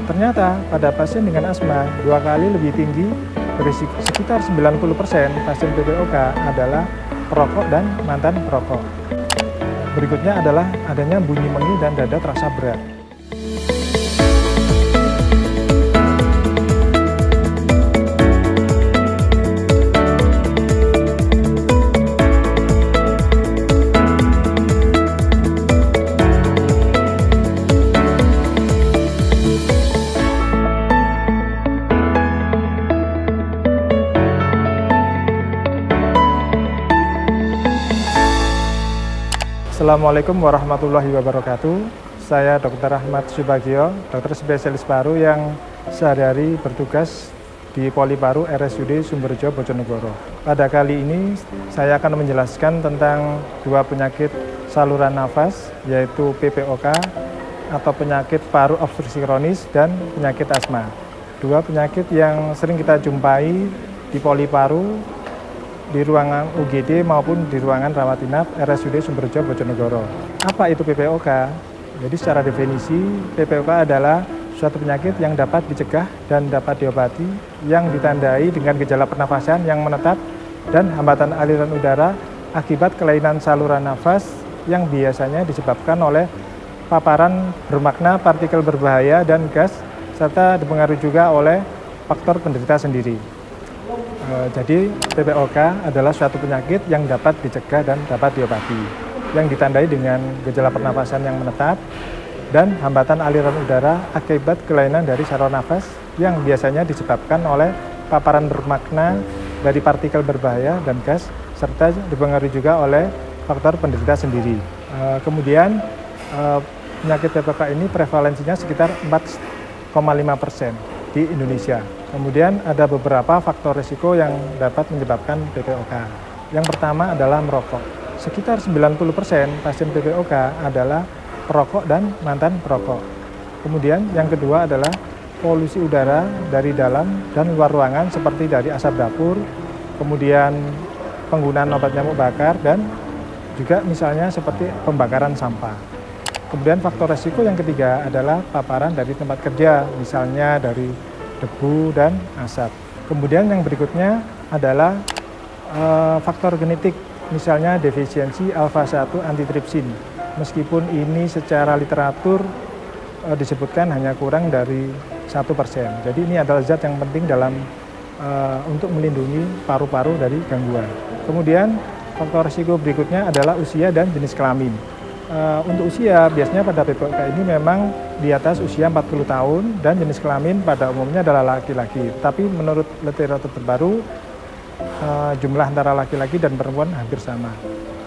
Ternyata pada pasien dengan asma 2 kali lebih tinggi berisiko sekitar 90% pasien PPOK adalah perokok dan mantan perokok. Berikutnya adalah adanya bunyi mengi dan dada terasa berat. Assalamualaikum warahmatullahi wabarakatuh. Saya Dr. Ahmad Subagio, dokter spesialis paru yang sehari-hari bertugas di Poli Paru RSUD Sumberjo Bojonegoro. Pada kali ini saya akan menjelaskan tentang dua penyakit saluran nafas, yaitu PPOK atau penyakit paru obstruksi kronis dan penyakit asma. Dua penyakit yang sering kita jumpai di Poli Paru, di ruangan UGD maupun di ruangan rawat inap RSUD Sumberjo Bojonegoro. Apa itu PPOK? Jadi secara definisi, PPOK adalah suatu penyakit yang dapat dicegah dan dapat diobati yang ditandai dengan gejala pernafasan yang menetap dan hambatan aliran udara akibat kelainan saluran nafas yang biasanya disebabkan oleh paparan bermakna partikel berbahaya dan gas serta dipengaruhi juga oleh faktor penderita sendiri. Jadi PPOK adalah suatu penyakit yang dapat dicegah dan dapat diobati, yang ditandai dengan gejala pernafasan yang menetap dan hambatan aliran udara akibat kelainan dari saluran nafas yang biasanya disebabkan oleh paparan bermakna dari partikel berbahaya dan gas serta dipengaruhi juga oleh faktor penderita sendiri. Kemudian penyakit PPOK ini prevalensinya sekitar 4,5% di Indonesia. Kemudian ada beberapa faktor risiko yang dapat menyebabkan PPOK. Yang pertama adalah merokok. Sekitar 90% pasien PPOK adalah perokok dan mantan perokok. Kemudian yang kedua adalah polusi udara dari dalam dan luar ruangan seperti dari asap dapur, kemudian penggunaan obat nyamuk bakar dan juga misalnya seperti pembakaran sampah. Kemudian faktor risiko yang ketiga adalah paparan dari tempat kerja, misalnya dari debu dan asap. Kemudian yang berikutnya adalah faktor genetik, misalnya defisiensi alfa-1 antitripsin. Meskipun ini secara literatur disebutkan hanya kurang dari 1%. Jadi ini adalah zat yang penting dalam untuk melindungi paru-paru dari gangguan. Kemudian faktor risiko berikutnya adalah usia dan jenis kelamin. Untuk usia, biasanya pada PPOK ini memang di atas usia 40 tahun dan jenis kelamin pada umumnya adalah laki-laki. Tapi menurut literatur terbaru, jumlah antara laki-laki dan perempuan hampir sama.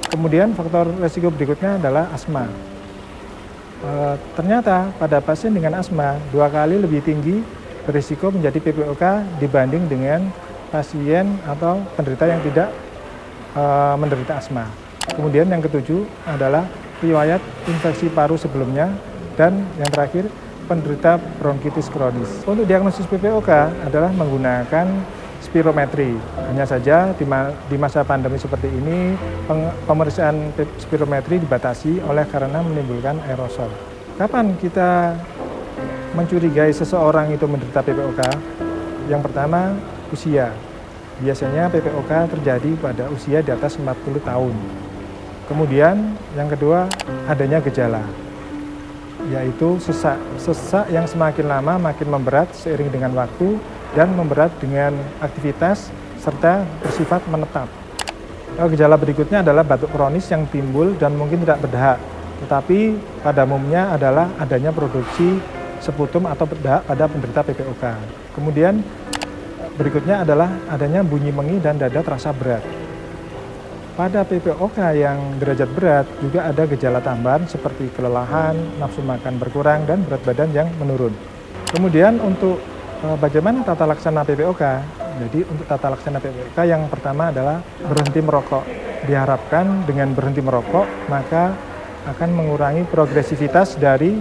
Kemudian faktor risiko berikutnya adalah asma. Ternyata pada pasien dengan asma 2 kali lebih tinggi berisiko menjadi PPOK dibanding dengan pasien atau penderita yang tidak menderita asma. Kemudian yang ketujuh adalah riwayat infeksi paru sebelumnya, dan yang terakhir penderita bronkitis kronis. Untuk diagnosis PPOK adalah menggunakan spirometri. Hanya saja di masa pandemi seperti ini pemeriksaan spirometri dibatasi oleh karena menimbulkan aerosol. Kapan kita mencurigai seseorang itu menderita PPOK? Yang pertama, usia. Biasanya PPOK terjadi pada usia di atas 40 tahun. Kemudian yang kedua, adanya gejala, yaitu sesak. Sesak yang semakin lama makin memberat seiring dengan waktu dan memberat dengan aktivitas serta bersifat menetap. Gejala berikutnya adalah batuk kronis yang timbul dan mungkin tidak berdahak, tetapi pada umumnya adalah adanya produksi sputum atau berdahak pada penderita PPOK. Kemudian berikutnya adalah adanya bunyi mengi dan dada terasa berat. Pada PPOK yang derajat berat juga ada gejala tambahan seperti kelelahan, nafsu makan berkurang, dan berat badan yang menurun. Kemudian untuk bagaimana tata laksana PPOK? Jadi untuk tata laksana PPOK yang pertama adalah berhenti merokok. Diharapkan dengan berhenti merokok maka akan mengurangi progresivitas dari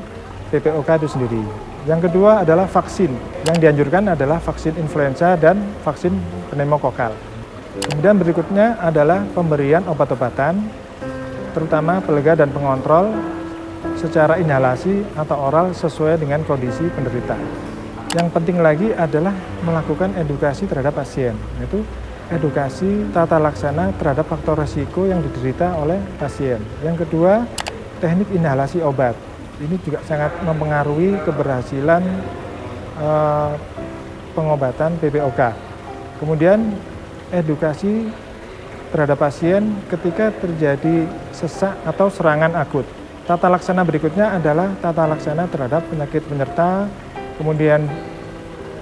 PPOK itu sendiri. Yang kedua adalah vaksin. Yang dianjurkan adalah vaksin influenza dan vaksin pneumokokal. Kemudian berikutnya adalah pemberian obat-obatan, terutama pelega dan pengontrol secara inhalasi atau oral sesuai dengan kondisi penderita. Yang penting lagi adalah melakukan edukasi terhadap pasien, yaitu edukasi tata laksana terhadap faktor risiko yang diderita oleh pasien. Yang kedua, teknik inhalasi obat. Ini juga sangat mempengaruhi keberhasilan pengobatan PPOK. Kemudian edukasi terhadap pasien ketika terjadi sesak atau serangan akut. Tata laksana berikutnya adalah tata laksana terhadap penyakit penyerta, kemudian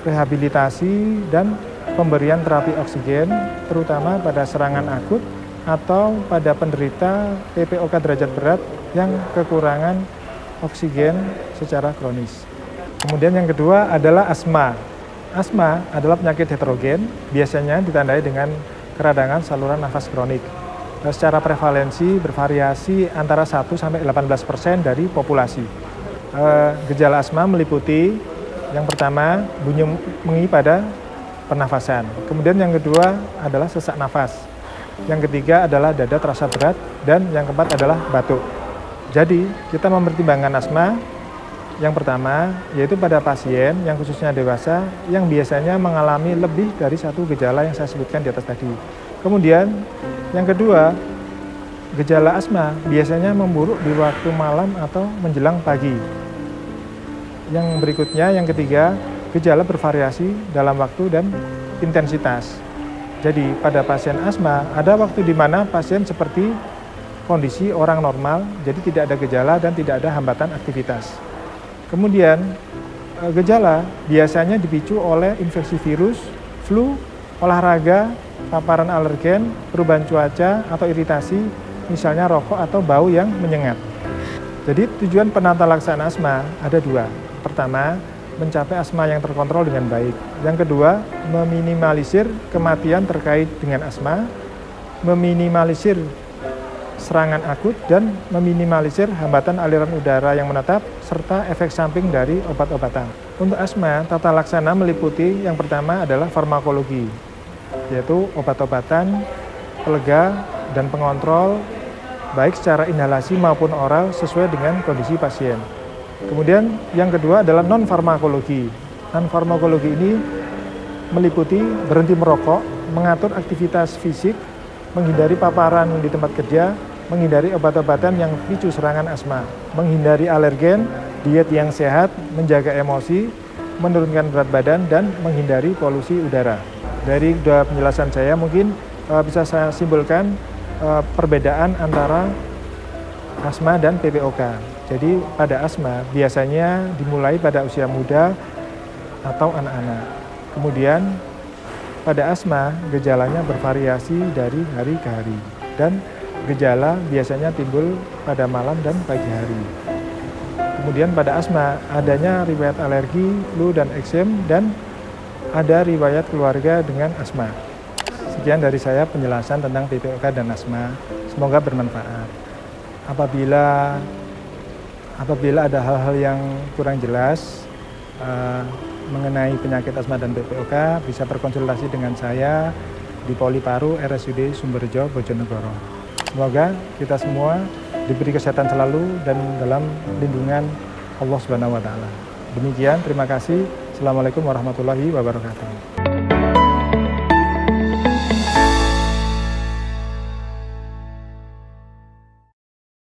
rehabilitasi dan pemberian terapi oksigen, terutama pada serangan akut atau pada penderita PPOK derajat berat yang kekurangan oksigen secara kronis. Kemudian yang kedua adalah asma. Asma adalah penyakit heterogen, biasanya ditandai dengan keradangan saluran nafas kronik. Secara prevalensi bervariasi antara 1-18% dari populasi. Gejala asma meliputi yang pertama bunyi pada pernafasan. Kemudian yang kedua adalah sesak nafas. Yang ketiga adalah dada terasa berat dan yang keempat adalah batuk. Jadi kita mempertimbangkan asma yang pertama yaitu pada pasien yang khususnya dewasa yang biasanya mengalami lebih dari satu gejala yang saya sebutkan di atas tadi. Kemudian yang kedua, gejala asma biasanya memburuk di waktu malam atau menjelang pagi. Yang berikutnya, yang ketiga, gejala bervariasi dalam waktu dan intensitas. Jadi pada pasien asma ada waktu di mana pasien seperti kondisi orang normal, jadi tidak ada gejala dan tidak ada hambatan aktivitas. Kemudian gejala biasanya dipicu oleh infeksi virus, flu, olahraga, paparan alergen, perubahan cuaca atau iritasi, misalnya rokok atau bau yang menyengat. Jadi tujuan penata laksana asma ada dua. Pertama, mencapai asma yang terkontrol dengan baik. Yang kedua, meminimalisir kematian terkait dengan asma, meminimalisir serangan akut, dan meminimalisir hambatan aliran udara yang menetap, serta efek samping dari obat-obatan. Untuk asma, tata laksana meliputi yang pertama adalah farmakologi, yaitu obat-obatan, pelega, dan pengontrol, baik secara inhalasi maupun oral sesuai dengan kondisi pasien. Kemudian yang kedua adalah non-farmakologi. Non-farmakologi ini meliputi berhenti merokok, mengatur aktivitas fisik, menghindari paparan di tempat kerja, menghindari obat-obatan yang picu serangan asma, menghindari alergen, diet yang sehat, menjaga emosi, menurunkan berat badan, dan menghindari polusi udara. Dari dua penjelasan saya mungkin bisa saya simpulkan perbedaan antara asma dan PPOK. Jadi pada asma biasanya dimulai pada usia muda atau anak-anak. Kemudian pada asma gejalanya bervariasi dari hari ke hari dan gejala biasanya timbul pada malam dan pagi hari. Kemudian pada asma adanya riwayat alergi, flu dan eksem dan ada riwayat keluarga dengan asma. Sekian dari saya penjelasan tentang PPOK dan asma. Semoga bermanfaat. Apabila ada hal-hal yang kurang jelas mengenai penyakit asma dan PPOK, bisa berkonsultasi dengan saya di Poliparu RSUD Sumberjo, Bojonegoro. Semoga kita semua diberi kesehatan selalu dan dalam lindungan Allah Subhanahu wa Ta'ala. Demikian, terima kasih. Assalamualaikum warahmatullahi wabarakatuh.